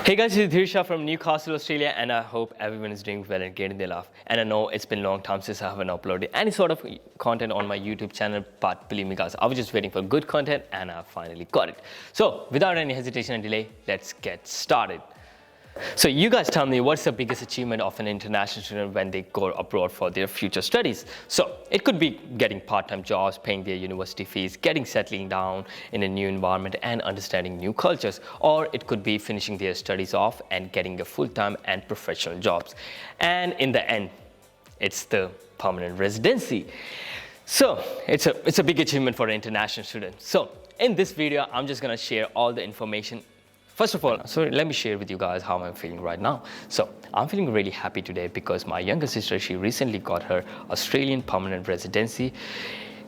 Hey guys, this is Dheeraj Shah from Newcastle Australia, and I hope everyone is doing well and getting their laugh. And I know it's been a long time since I haven't uploaded any sort of content on my YouTube channel, but believe me guys, I was just waiting for good content and I finally got it. So without any hesitation and delay, let's get started. So you guys tell me, what's the biggest achievement of an international student when they go abroad for their future studies? So it could be getting part-time jobs, paying their university fees, settling down in a new environment and understanding new cultures, or it could be finishing their studies off and getting a full-time and professional jobs. And in the end, it's the permanent residency. So it's a big achievement for an international student. So in this video, I'm just gonna share all the information. First of all, let me share with you guys how I'm feeling right now. So I'm feeling really happy today because my younger sister, she recently got her Australian permanent residency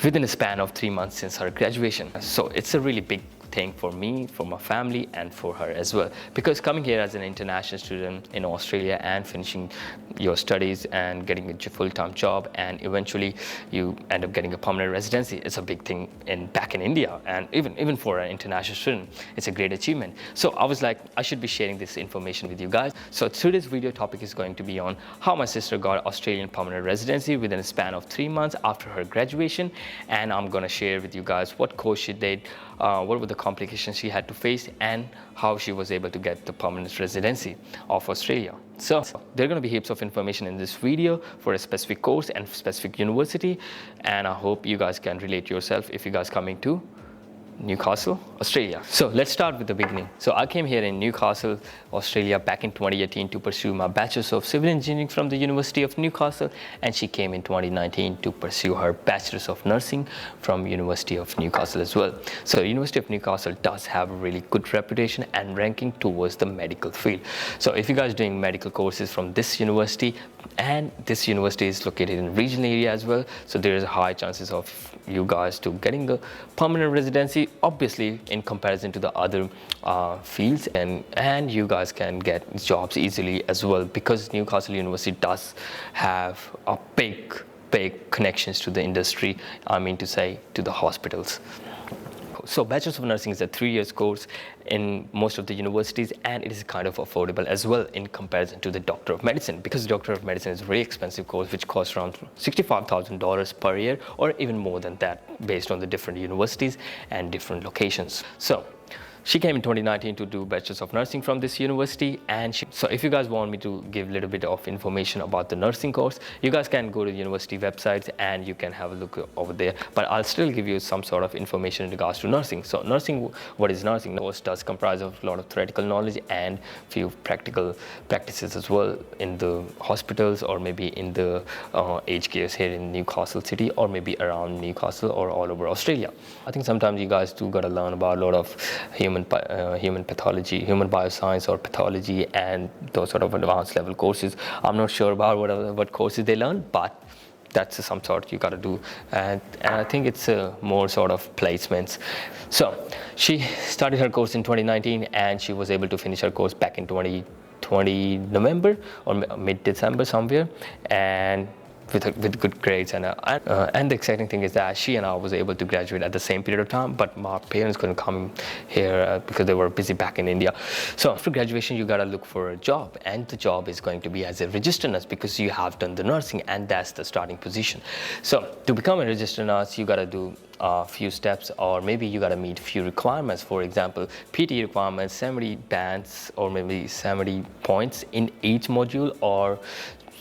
within a span of 3 months since her graduation. So it's a really big thing for me, for my family, and for her as well. Because coming here as an international student in Australia and finishing your studies and getting a full-time job and eventually you end up getting a permanent residency, it's a big thing back in India, and even for an international student, it's a great achievement. So I was like, I should be sharing this information with you guys. So today's video topic is going to be on how my sister got Australian permanent residency within a span of 3 months after her graduation, and I'm gonna share with you guys what course she did, what were the complications she had to face, and how she was able to get the permanent residency of Australia. So there are going to be heaps of information in this video for a specific course and specific university, and I hope you guys can relate yourself if you guys coming to Newcastle, Australia. So let's start with the beginning. So I came here in Newcastle, Australia back in 2018 to pursue my Bachelor of Civil Engineering from the University of Newcastle, and she came in 2019 to pursue her Bachelor of Nursing from University of Newcastle as well. So University of Newcastle does have a really good reputation and ranking towards the medical field. So if you guys are doing medical courses from this university, and this university is located in regional area as well, so there is a high chances of you guys to getting a permanent residency, obviously in comparison to the other fields, and you guys can get jobs easily as well, because Newcastle University does have a big connections to the industry, I mean to say to the hospitals. So Bachelor of Nursing is a 3-year course in most of the universities, and it is kind of affordable as well in comparison to the Doctor of Medicine, because Doctor of Medicine is a very expensive course which costs around $65,000 per year, or even more than that based on the different universities and different locations. So she came in 2019 to do Bachelor of Nursing from this university, and so if you guys want me to give a little bit of information about the nursing course, you guys can go to the university websites and you can have a look over there, but I'll still give you some sort of information in regards to nursing. So nursing, what is nursing? The course does comprise of a lot of theoretical knowledge and few practical practices as well in the hospitals, or maybe in the aged cares here in Newcastle City, or maybe around Newcastle or all over Australia. I think sometimes you guys do gotta learn about a lot of human pathology, human bioscience or pathology, and those sort of advanced level courses. I'm not sure about what courses they learn, but that's some sort you got to do, and I think it's more sort of placements. So she started her course in 2019, and she was able to finish her course back in 2020 November or mid-December somewhere, and with good grades, and the exciting thing is that she and I was able to graduate at the same period of time, but my parents couldn't come here because they were busy back in India. So after graduation, you gotta look for a job, and the job is going to be as a registered nurse, because you have done the nursing, and that's the starting position. So to become a registered nurse, you gotta do a few steps, or maybe you gotta meet few requirements. For example, PT requirements, 70 bands or maybe 70 points in each module, or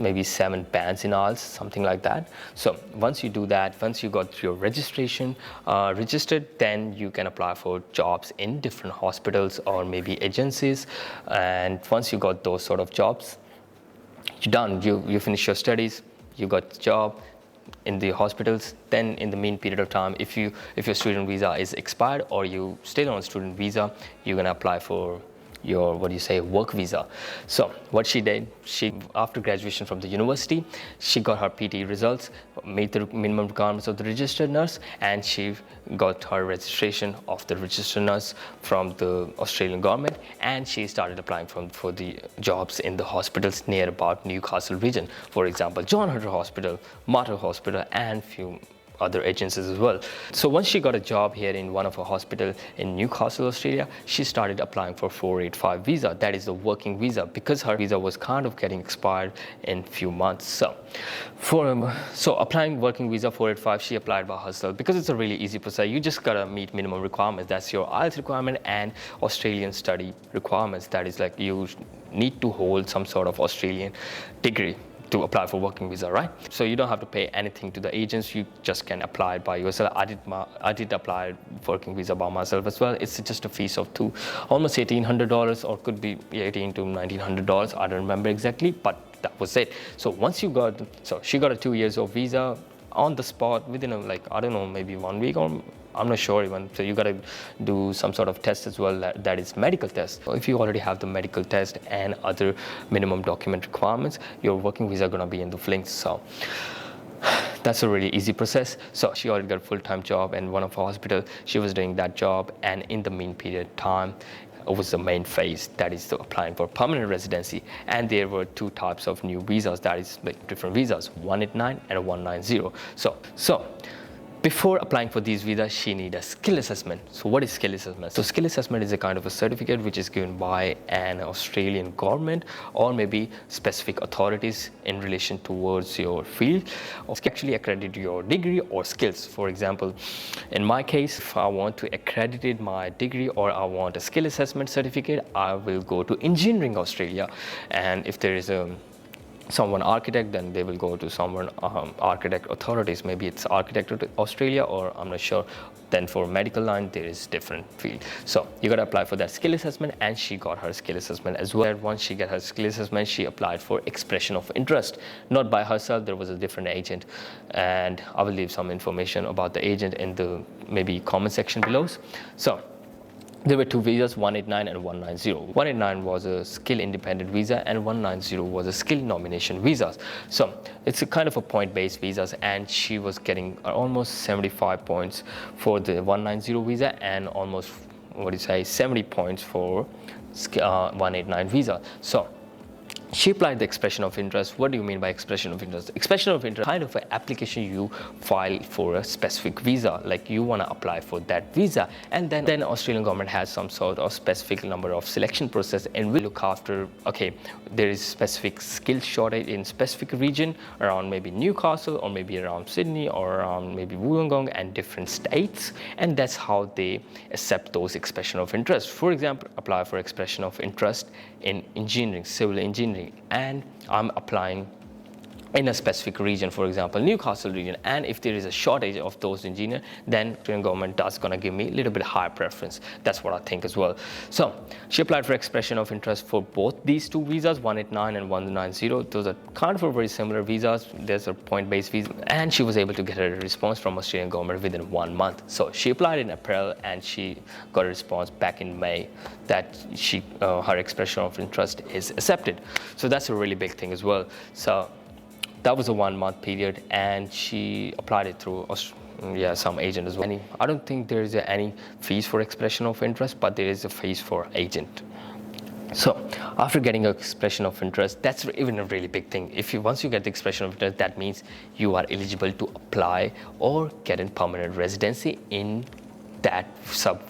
maybe 7 bands in all, something like that. So once you do that, once you got your registration registered, then you can apply for jobs in different hospitals or maybe agencies. And once you got those sort of jobs, you're done. You finish your studies, you got the job in the hospitals. Then in the mean period of time, if your student visa is expired or you still on student visa, you're gonna apply for your work visa. So what she did, after graduation from the university, she got her PT results, made the minimum requirements of the registered nurse, and she got her registration of the registered nurse from the Australian government, and she started applying for the jobs in the hospitals near about Newcastle region. For example, John Hunter Hospital, Mater Hospital, and few other agencies as well. So once she got a job here in one of her hospitals in Newcastle, Australia, she started applying for 485 visa. That is the working visa, because her visa was kind of getting expired in few months. So applying working visa 485, she applied by herself because it's a really easy process. You just gotta meet minimum requirements. That's your IELTS requirement and Australian study requirements. That is like you need to hold some sort of Australian degree to apply for working visa, right? So you don't have to pay anything to the agents. You just can apply it by yourself. I did apply working visa by myself as well. It's just a fees of almost $1,800, or could be $1,800 to $1,900. I don't remember exactly, but that was it. So she got a 2 years of visa on the spot within I don't know, maybe 1 week, or I'm not sure even. So you got to do some sort of test as well, that is medical test. So if you already have the medical test and other minimum document requirements, your working visa gonna be in the flinks. So that's a really easy process. So she already got a full-time job in one of her hospitals. She was doing that job, and in the mean period time, it was the main phase, that is applying for permanent residency. And there were two types of new visas, that is like different visas, 189 and 190. So before applying for these visas, she needs a skill assessment. So what is skill assessment? So skill assessment is a kind of a certificate which is given by an Australian government or maybe specific authorities in relation towards your field, or actually accredit your degree or skills. For example, in my case, if I want to accredit my degree or I want a skill assessment certificate, I will go to Engineering Australia. And if there is someone architect, then they will go to someone architect authorities. Maybe it's Architect Australia, or I'm not sure. Then for medical line, there is different field. So you got to apply for that skill assessment, and she got her skill assessment as well. Once she got her skill assessment, she applied for expression of interest, not by herself. There was a different agent, and I will leave some information about the agent in the maybe comment section below. So there were two visas, 189 and 190. 189 was a skill independent visa, and 190 was a skill nomination visa. So it's a kind of a point-based visas, and she was getting almost 75 points for the 190 visa and almost 70 points for 189 visa. So she applied the expression of interest. What do you mean by expression of interest? Expression of interest, kind of an application you file for a specific visa, like you want to apply for that visa, and then Australian government has some sort of specific number of selection process, and we look after, okay, there is specific skill shortage in specific region around maybe Newcastle, or maybe around Sydney, or around maybe Wollongong and different states, and that's how they accept those expression of interest. For example, apply for expression of interest in engineering, civil engineering, and I'm applying in a specific region, for example, Newcastle region, and if there is a shortage of those engineers, then the Australian government is going to give me a little bit higher preference. That's what I think as well. So she applied for expression of interest for both these two visas, 189 and 190. Those are kind of very similar visas. There's a point-based visa, and she was able to get a response from Australian government within 1 month. So she applied in April, and she got a response back in May that her expression of interest is accepted. So that's a really big thing as well. So that was a 1 month period, and she applied it through some agent as well. I don't think there is any fees for expression of interest, but there is a fees for agent. So after getting an expression of interest, that's even a really big thing. Once you get the expression of interest, that means you are eligible to apply or get in permanent residency in that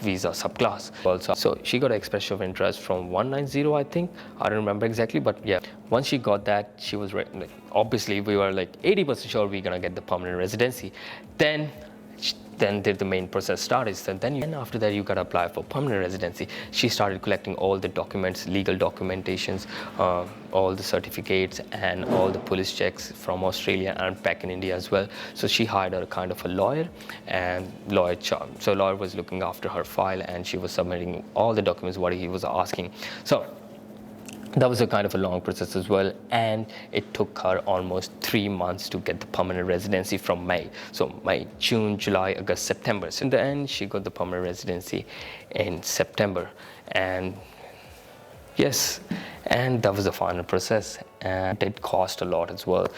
visa subclass also. So she got an expression of interest from 190, I think. I don't remember exactly, but yeah. Once she got that, she was obviously we were like 80% sure we're gonna get the permanent residency. Then the main process started. So then after that, you gotta apply for permanent residency. She started collecting all the documents, legal documentations, all the certificates, and all the police checks from Australia and back in India as well. So she hired a kind of a lawyer, and lawyer was looking after her file, and she was submitting all the documents what he was asking. So that was a kind of a long process as well, and it took her almost 3 months to get the permanent residency from May. So May, June, July, August, September. So in the end, she got the permanent residency in September. And yes, and that was the final process, and it cost a lot as well,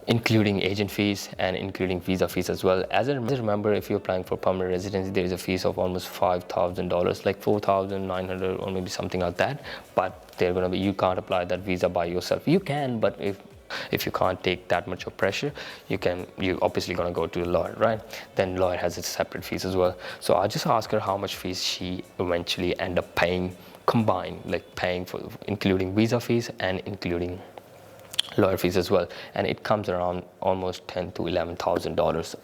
including agent fees and including visa fees as well. As I remember, if you're applying for permanent residency, there is a fees of almost $5,000, like $4,900 or maybe something like that. But you can't apply that visa by yourself. You can, but If you can't take that much of pressure, you obviously gonna go to a lawyer, right? Then lawyer has its separate fees as well. So I just asked her how much fees she eventually end up paying combined, like paying for including visa fees and including lawyer fees as well, and it comes around almost $10,000 to $11,000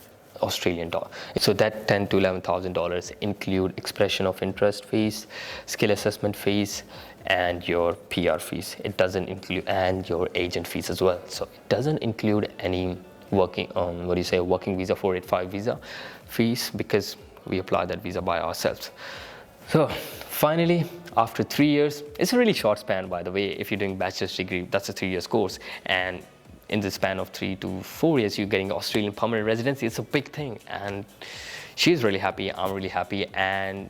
Australian dollar. So that $10,000 to $11,000 include expression of interest fees, skill assessment fees, and your PR fees. It doesn't include, and your agent fees as well. So it doesn't include any working visa 485 visa fees, because we apply that visa by ourselves. So finally, after 3 years, it's a really short span, by the way. If you're doing bachelor's degree, that's a 3 years course, and in the span of 3 to 4 years, you're getting Australian permanent residency. It's a big thing, and she's really happy. I'm really happy, and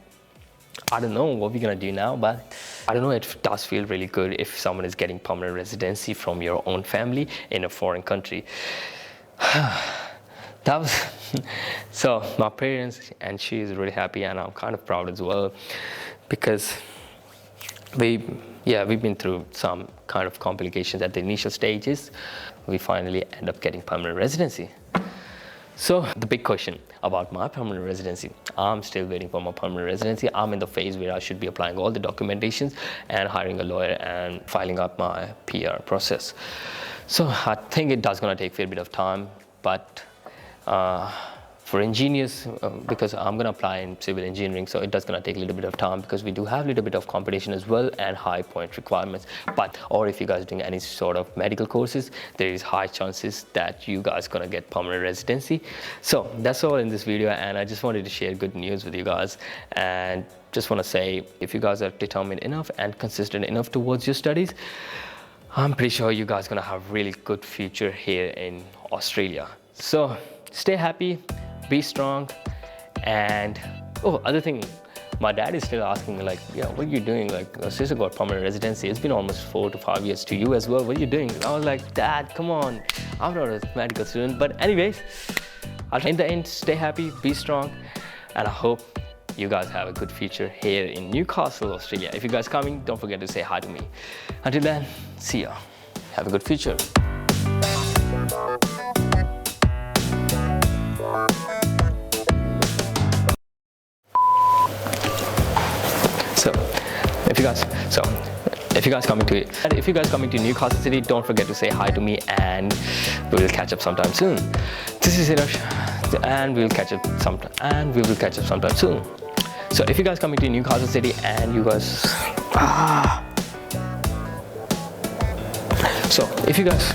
I don't know what we're gonna do now, but I don't know. It does feel really good if someone is getting permanent residency from your own family in a foreign country. That was so my parents, and she is really happy, and I'm kind of proud as well, because we've been through some kind of complications at the initial stages. We finally end up getting permanent residency. So the big question about my permanent residency, I'm still waiting for my permanent residency. I'm in the phase where I should be applying all the documentations and hiring a lawyer and filing up my PR process. So I think it does gonna take a fair bit of time, but for engineers, because I'm gonna apply in civil engineering, so it does gonna take a little bit of time, because we do have a little bit of competition as well and high point requirements. Or if you guys are doing any sort of medical courses, there is high chances that you guys gonna get permanent residency. So that's all in this video, and I just wanted to share good news with you guys, and just wanna say, if you guys are determined enough and consistent enough towards your studies, I'm pretty sure you guys gonna have really good future here in Australia. So stay happy, be strong, and other thing, my dad is still asking me, like, yeah, what are you doing? Like, sister got permanent residency. It's been almost 4 to 5 years to you as well. What are you doing? I was like, Dad, come on, I'm not a medical student. But anyways, in the end, stay happy, be strong, and I hope you guys have a good future here in Newcastle, Australia. If you guys coming, don't forget to say hi to me. Until then, see ya. Have a good future. So, if you guys coming to Newcastle City, don't forget to say hi to me, and we will catch up sometime soon. This is Dheeraj Shah, and we will catch up sometime soon. So if you guys coming to Newcastle City and you guys, so if you guys